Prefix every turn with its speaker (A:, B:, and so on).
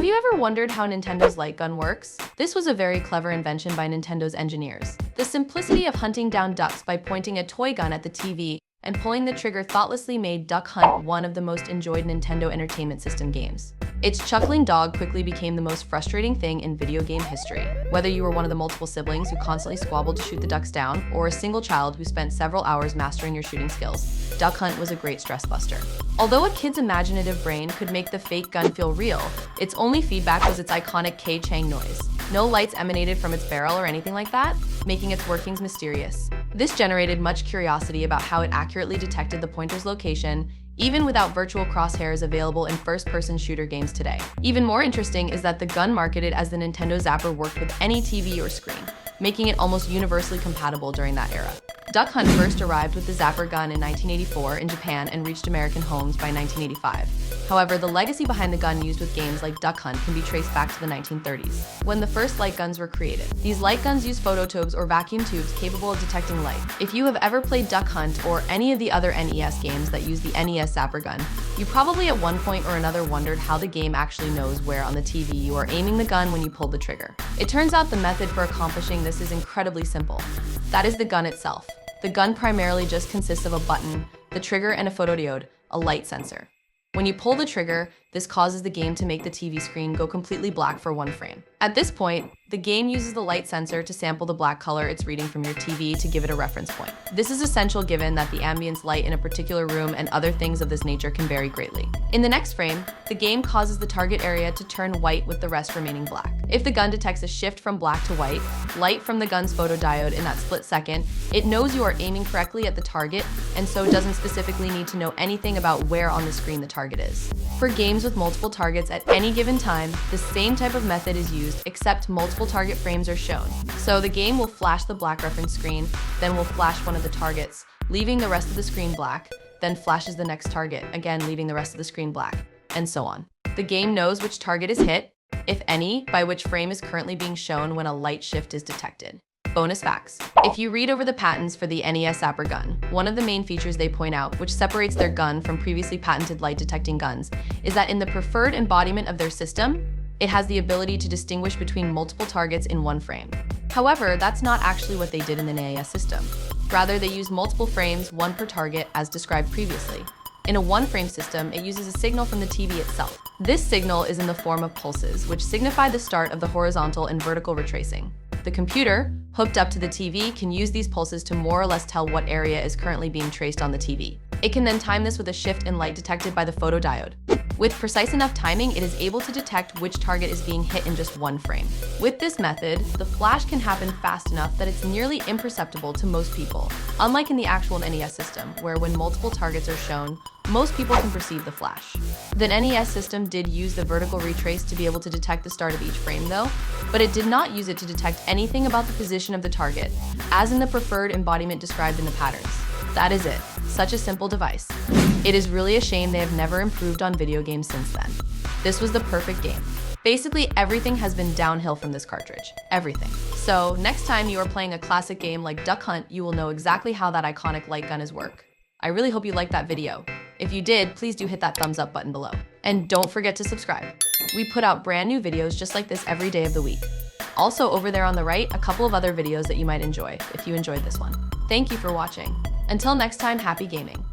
A: you ever wondered how Nintendo's light gun works? This was a very clever invention by Nintendo's engineers. The simplicity of hunting down ducks by pointing a toy gun at the TV and pulling the trigger thoughtlessly made Duck Hunt one of the most enjoyed Nintendo Entertainment System games. Its chuckling dog quickly became the most frustrating thing in video game history. Whether you were one of the multiple siblings who constantly squabbled to shoot the ducks down, or a single child who spent several hours mastering your shooting skills, Duck Hunt was a great stress buster. Although a kid's imaginative brain could make the fake gun feel real, its only feedback was its iconic K-Chang noise. No lights emanated from its barrel or anything like that, making its workings mysterious. This generated much curiosity about how it accurately detected the pointer's location, even without virtual crosshairs available in first-person shooter games today. Even more interesting is that the gun marketed as the Nintendo Zapper worked with any TV or screen, making it almost universally compatible during that era. Duck Hunt first arrived with the Zapper gun in 1984 in Japan and reached American homes by 1985. However, the legacy behind the gun used with games like Duck Hunt can be traced back to the 1930s, when the first light guns were created. These light guns use phototubes or vacuum tubes capable of detecting light. If you have ever played Duck Hunt or any of the other NES games that use the NES Zapper gun, you probably at one point or another wondered how the game actually knows where on the TV you are aiming the gun when you pull the trigger. It turns out the method for accomplishing this is incredibly simple. That is the gun itself. The gun primarily just consists of a button, the trigger, and a photodiode, a light sensor. When you pull the trigger, this causes the game to make the TV screen go completely black for one frame. At this point, the game uses the light sensor to sample the black color it's reading from your TV to give it a reference point. This is essential given that the ambience light in a particular room and other things of this nature can vary greatly. In the next frame, the game causes the target area to turn white with the rest remaining black. If the gun detects a shift from black to white, light from the gun's photodiode in that split second, it knows you are aiming correctly at the target and so doesn't specifically need to know anything about where on the screen the target is. For games with multiple targets at any given time, the same type of method is used, except multiple target frames are shown. So the game will flash the black reference screen, then will flash one of the targets, leaving the rest of the screen black, then flashes the next target, again leaving the rest of the screen black, and so on. The game knows which target is hit, if any, by which frame is currently being shown when a light shift is detected. Bonus facts. If you read over the patents for the NES Zapper gun, one of the main features they point out, which separates their gun from previously patented light-detecting guns, is that in the preferred embodiment of their system, it has the ability to distinguish between multiple targets in one frame. However, that's not actually what they did in the NES system. Rather, they used multiple frames, one per target, as described previously. In a one-frame system, it uses a signal from the TV itself. This signal is in the form of pulses, which signify the start of the horizontal and vertical retracing. The computer, hooked up to the TV, can use these pulses to more or less tell what area is currently being traced on the TV. It can then time this with a shift in light detected by the photodiode. With precise enough timing, it is able to detect which target is being hit in just one frame. With this method, the flash can happen fast enough that it's nearly imperceptible to most people, unlike in the actual NES system, where when multiple targets are shown, most people can perceive the flash. The NES system did use the vertical retrace to be able to detect the start of each frame though, but it did not use it to detect anything about the position of the target, as in the preferred embodiment described in the patterns. That is it. Such a simple device. It is really a shame they have never improved on video games since then. This was the perfect game. Basically, everything has been downhill from this cartridge. Everything. So, next time you are playing a classic game like Duck Hunt, you will know exactly how that iconic light gun is work. I really hope you liked that video. If you did, please do hit that thumbs up button below. And don't forget to subscribe. We put out brand new videos just like this every day of the week. Also, over there on the right, a couple of other videos that you might enjoy if you enjoyed this one. Thank you for watching. Until next time, happy gaming.